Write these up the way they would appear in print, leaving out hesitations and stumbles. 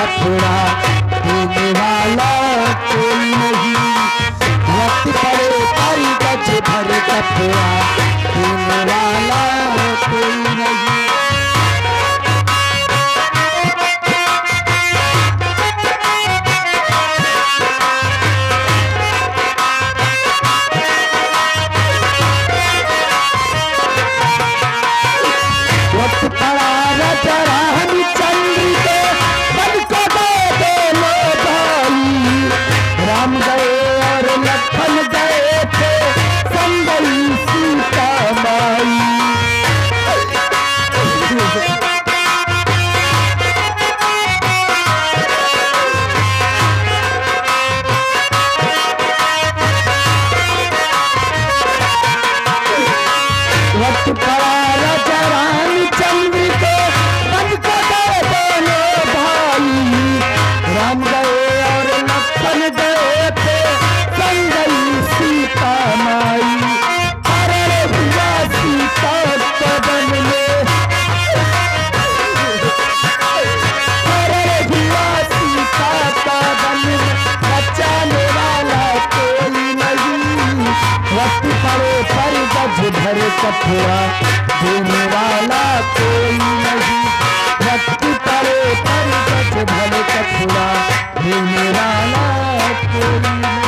कपड़ा देने वाला कोई नहीं। वक्त पड़े पर गज भर कपड़ा देने वाला कोई नहीं। भर कपड़ा देने वाला कोई नहीं। वक्त पड़े पर गज भर कपड़ा देने वाला कोई नहीं।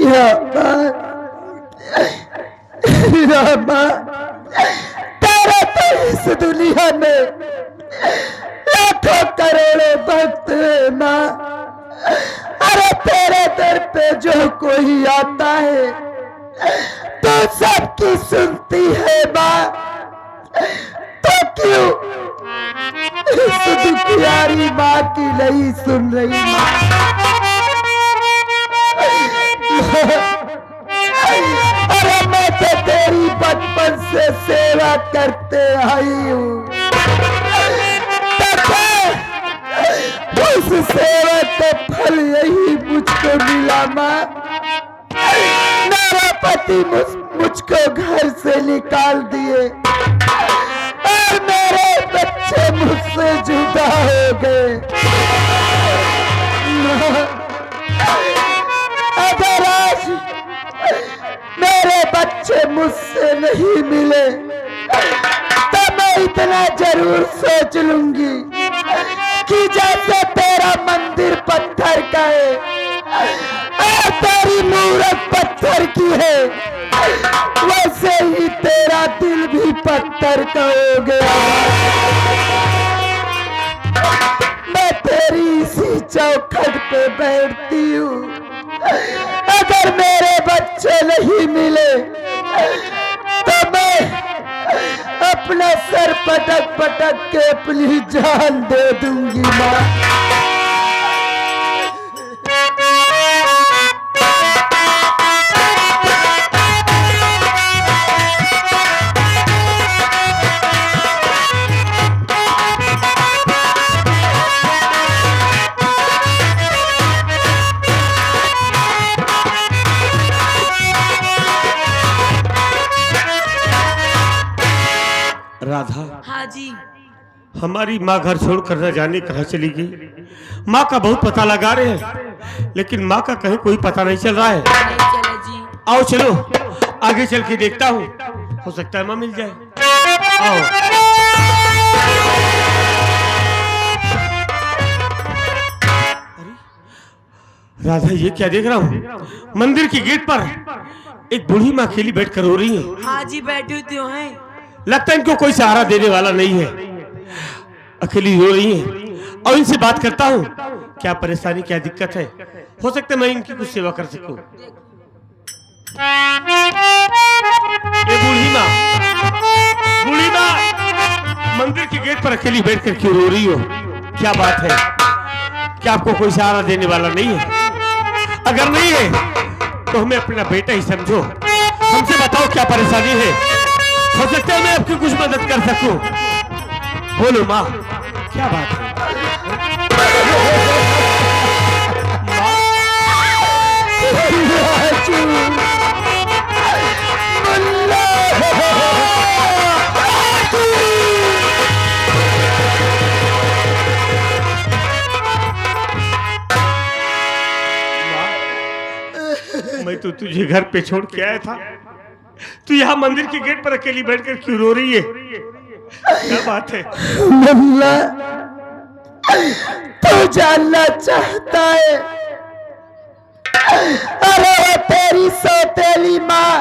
या माँ तेरा तो इस दुनिया में लाखों करोड़ों भक्त है माँ। अरे तेरे दर पे जो कोई आता है तो सबकी सुनती है माँ। तो क्यों इस दुखियारी माँ की नहीं सुन रही माँ? अरे मैं तो तेरी बचपन से सेवा करते आई हूँ। उस सेवा का फल यही मुझको मिला माँ। मेरा पति मुझको घर से निकाल दिए और मेरे बच्चे मुझसे जुदा हो गए। अगर आज मेरे बच्चे मुझसे नहीं मिले तो मैं इतना जरूर सोच लूंगी कि जैसे तेरा मंदिर पत्थर का है और तेरी मूरत पत्थर की है वैसे ही तेरा दिल भी पत्थर का हो गया। मैं तेरी इसी चौखट पे बैठती हूँ। अगर मेरे बच्चे नहीं मिले तो मैं अपना सर पटक पटक के अपनी जान दे दूंगी माँ। राधा, हाँ जी। हमारी माँ घर छोड़कर न जाने कहाँ चली गई। माँ का बहुत पता लगा रहे हैं लेकिन माँ का कहीं कोई पता नहीं चल रहा है। नहीं चला जी। आओ चलो आगे चल के देखता हूँ, हो सकता है माँ मिल जाए। आओ। राधा, ये क्या देख रहा हूँ? मंदिर के गेट पर एक बूढ़ी माँ अकेली बैठकर रो रही है। हाँ जी, बैठी तो हैं। लगता है इनको कोई सहारा देने वाला नहीं है, अकेली रो रही है। और इनसे बात करता हूँ, क्या परेशानी, क्या दिक्कत है, हो सकता है मैं इनकी कुछ सेवा कर सकूं। ये बूढ़ी माँ मंदिर के गेट पर अकेली बैठकर क्यों रो रही हो? क्या बात है? क्या आपको कोई सहारा देने वाला नहीं है? अगर नहीं है तो हमें अपना बेटा ही समझो। हमसे बताओ क्या परेशानी है, हो सकता है मैं आपकी कुछ मदद कर सकूं। बोलो माँ, क्या बात है? मैं तो तुझे घर पे छोड़ के आया था, तू यहाँ मंदिर के गेट पर अकेली बैठकर क्यों रो रही है? क्या बात है? मुन्ना, तू जानना चाहता है? अरे वो तेरी सौतेली माँ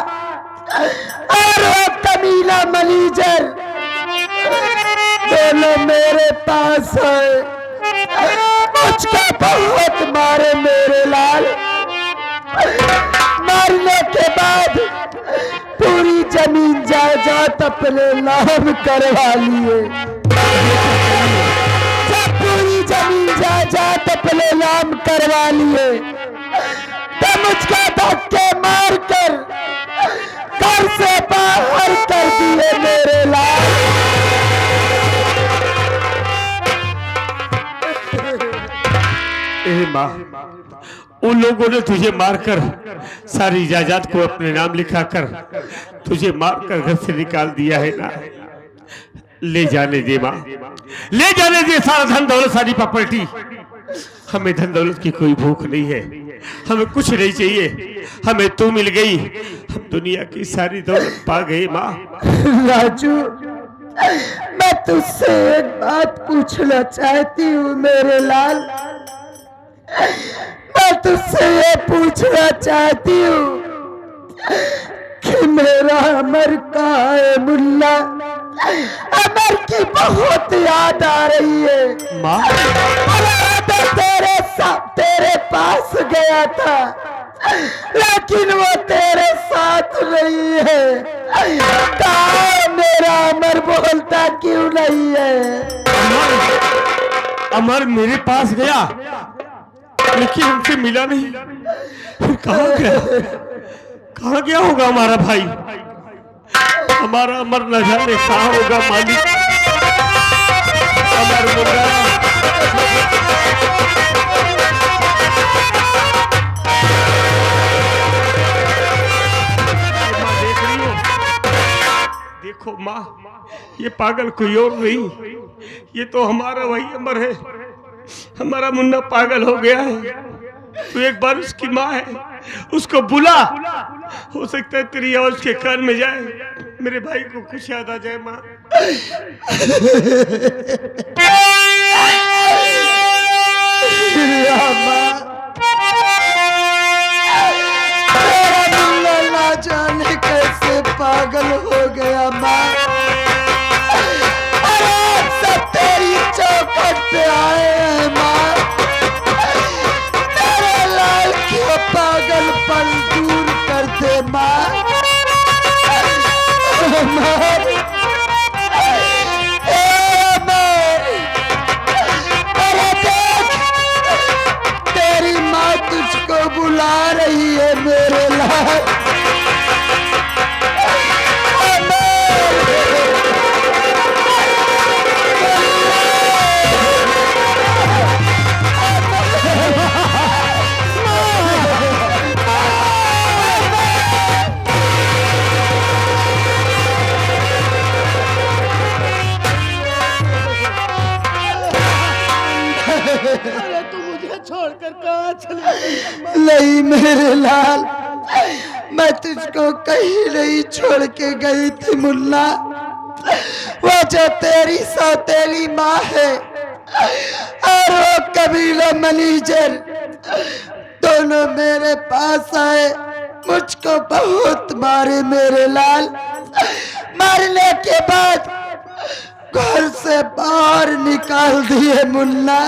और वो कमीला मैनेजर दोनों मेरे पास है। मुझको बहुत मारे मेरे लाल। मारने के बाद पूरी जमीन जायदाद अपने नाम करवा लिए। जब पूरी जमीन जायदाद अपने नाम करवा लिए तो मुझको धक्के मार कर घर से बाहर कर दिए मेरे लाल। ए माँ, उन लोगों ने तुझे मारकर सारी जायदाद को अपने नाम लिखाकर तुझे मारकर घर से निकाल दिया है ना। ले जाने दे माँ, ले जाने दे सारा धन दौलत, सारी प्रॉपर्टी। हमें धन दौलत की कोई भूख नहीं है, हमें कुछ नहीं चाहिए। हमें तू मिल गई, हम दुनिया की सारी दौलत पा गए माँ। राजू, मैं तुझसे एक बात पूछना चाहती हूँ मेरे लाल। मैं तुझसे ये पूछना चाहती हूँ कि मेरा अमर कहाँ है मुन्ना? अमर की बहुत याद आ रही है माँ। तो तेरे पास गया था, लेकिन वो तेरे साथ नहीं है। कहाँ है मेरा अमर? बोलता क्यों नहीं है? अमर मेरे पास गया लेकिन हमसे मिला नहीं। फिर कहाँ गया? कहाँ गया होगा हमारा भाई? हमारा अमर न जाने कहाँ होगा मालिक। अमर मुन्ना, देख रही हो? देखो माँ, ये पागल कोई और नहीं, ये तो हमारा वही अमर है। हमारा मुन्ना पागल हो गया है। तू एक बार उसकी माँ है, उसको बुला। हो सकता है तेरी आवाज उसके कान में जाए, मेरे भाई को कुछ याद आ जाए माँ। मेरा मुन्ना ना जाने कैसे पागल हो गया माँ। अरे सब तेरी चौखट पे आए हैं माँ। मेरे लाल क्यों पागलपन दूर कर दे माँ। अरे देख, तेरी माँ तुझको बुला रही है मेरे लाल। नहीं मेरे लाल, मैं तुझको कहीं नहीं छोड़ के गई थी मुन्ना। वो जो तेरी सौतेली माँ है और वो कबीला मैनेजर दोनों मेरे पास आए, मुझको बहुत मारे मेरे लाल। मारने के बाद घर से बाहर निकाल दिए मुन्ना।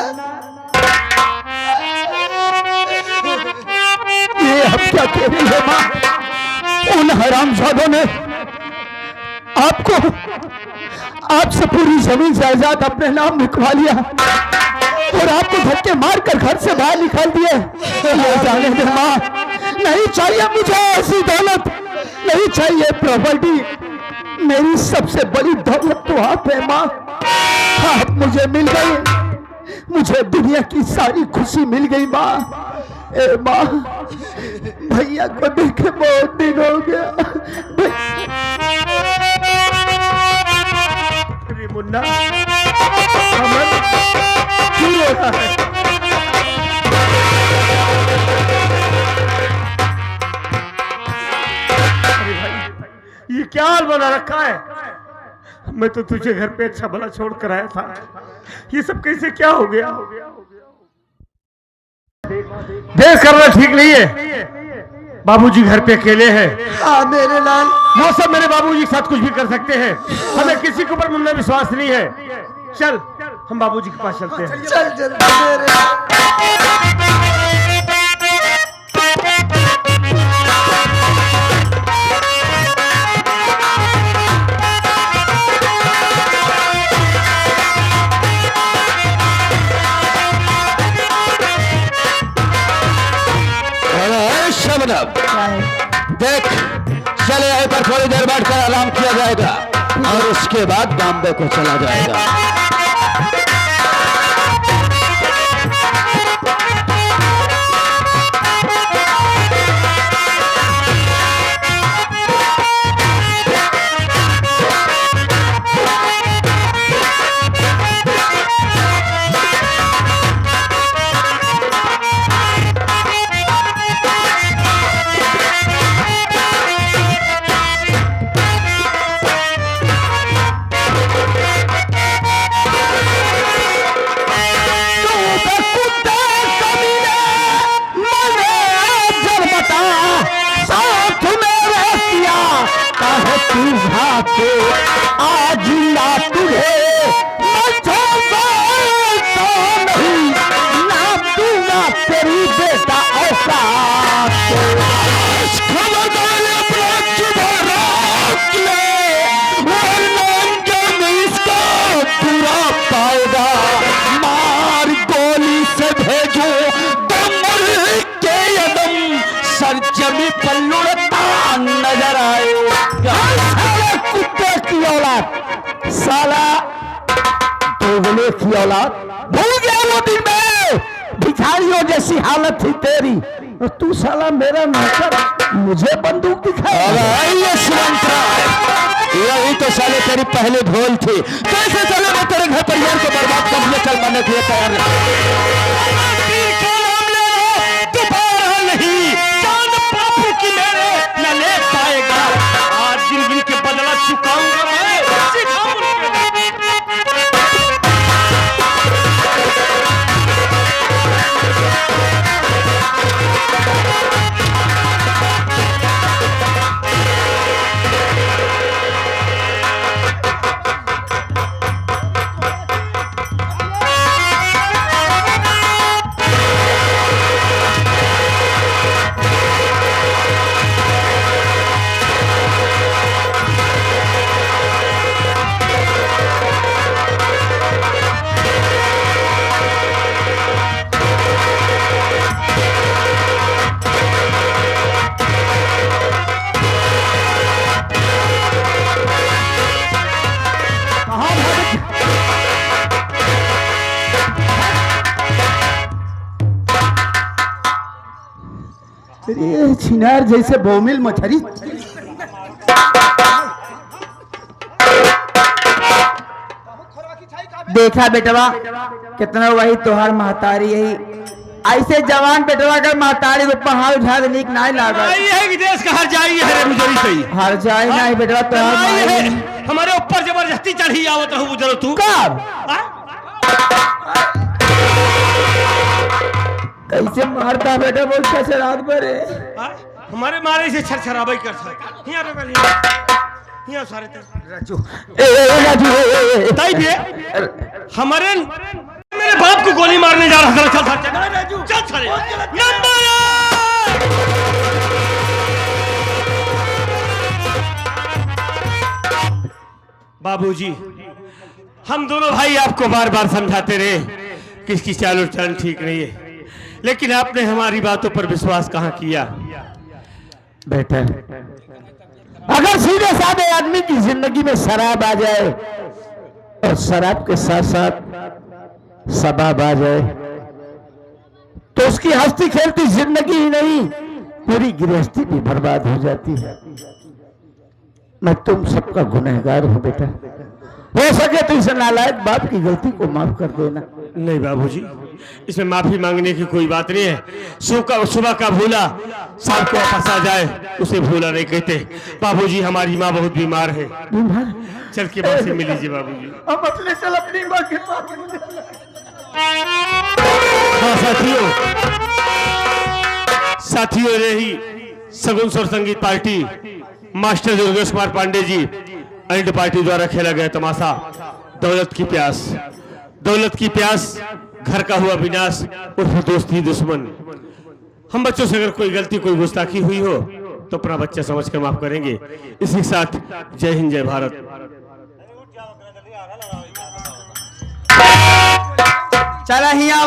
ये अब क्या कह रही है माँ? उन हरामजादों ने आपको, आपसे पूरी जमीन जायदाद अपने नाम लिखवा लिया और आपको धक्के मारकर घर से बाहर निकाल दिए। ये जाने दे माँ, नहीं चाहिए मुझे ऐसी दौलत, नहीं चाहिए प्रॉपर्टी। मेरी सबसे बड़ी दौलत तो आप है माँ। आप मुझे मिल गई, मुझे दुनिया की सारी खुशी मिल गई माँ। ए माँ, भैया को देखे बहुत दिन हो गया। अरे मुन्ना, अमर क्यों रो रहा है? ये क्या हाल बना रखा है? मैं तो तुझे घर पे अच्छा भला छोड़ कर आया था, ये सब कैसे क्या हो गया? देख करना ठीक नहीं है। बाबूजी घर पे अकेले हैं। हाँ मेरे लाल, वो सब मेरे बाबूजी के साथ कुछ भी कर सकते हैं। हमें किसी के ऊपर मुझे विश्वास नहीं है। चल हम बाबूजी के पास चलते हैं। चल जल्दी मेरे अरे शबनम, देख चले यहीं पर थोड़ी देर बैठकर आराम किया जाएगा और उसके बाद बॉम्बे को चला जाएगा। आज ना तुझे नहीं ना दूंगा तेरी बेटा ऐसा इसको पूरा पाएगा। मार गोली से भेजो दमर के यदम सर जमी पर लुढ़ता नजर आएगा। कुत्ते की औलाद, साला दोगले की औलाद, भूल गया वो दिन में भिखारियों जैसी हालत थी तेरी, और तू साला मेरा नौकर मुझे बंदूक दिखाएगा। यही तो साले तेरी पहले ढोल थी। कैसे चले मैं तेरे घर परिवार को बर्बाद कर दिया, चल मरने के लिए तैयार नहीं, जान बापू की मेरे न ले पाएगा। आज गिन गिन के बदला चुकाऊंगा मैं। ये छिनार जैसे बोमिल मछली देखा बेटवा, कितना वही तोहार महतारी यही ऐसे जवान बेटवा अगर महतारी को पहाड़ उठा दे नीक नहीं लागा। है कि देश का हर जाई है मुझे सही हर जाए नहीं बेटवा तोहार हमारे ऊपर जबरदस्ती चढ़ी आवत रहू बुझल तू कब कैसे मारता बेटा बोल कैसे रात भर हमारे मारे से छरछराबाई कर सकता यहाँ रुक यहाँ सारे राजू ताई भी हमारे मेरे बाप को गोली मारने जा रहा था। चल राजू चल साले बाबूजी हम दोनों भाई आपको बार बार समझाते रहे कि इसकी चाल और चलन ठीक नहीं है, लेकिन आपने हमारी बातों पर विश्वास कहाँ किया। बेटा अगर सीधे साधे आदमी की जिंदगी में शराब आ जाए और शराब के साथ साथ शबाब आ जाए तो उसकी हंसती खेलती जिंदगी ही नहीं पूरी गृहस्थी भी बर्बाद हो जाती है। मैं तुम सबका गुनहगार हूं बेटा, हो सके तो इस नालायक बाप की गलती को माफ कर देना। नहीं बाबूजी इसमें माफी मांगने की कोई बात नहीं है। सुबह का भूला शाम को वापस आ जाए, उसे भूला नहीं कहते। बाबूजी, हमारी माँ बहुत बीमार है, चल के माँ से मिल लीजिए बाबूजी। हम अपने चल अपनी माँ के पास। हाँ साथियों रही Sagun Swar Sangeet party master Durgesh Kumar Pandey ji and party द्वारा खेला गया तमाशा दौलत की प्यास घर का हुआ विनाश उर्फ दोस्ती दुश्मन। हम बच्चों से अगर कोई गलती कोई गुस्ताखी हुई हो तो अपना बच्चा समझकर माफ करेंगे। इसी के साथ जय हिंद जय भारत। चला ही आओ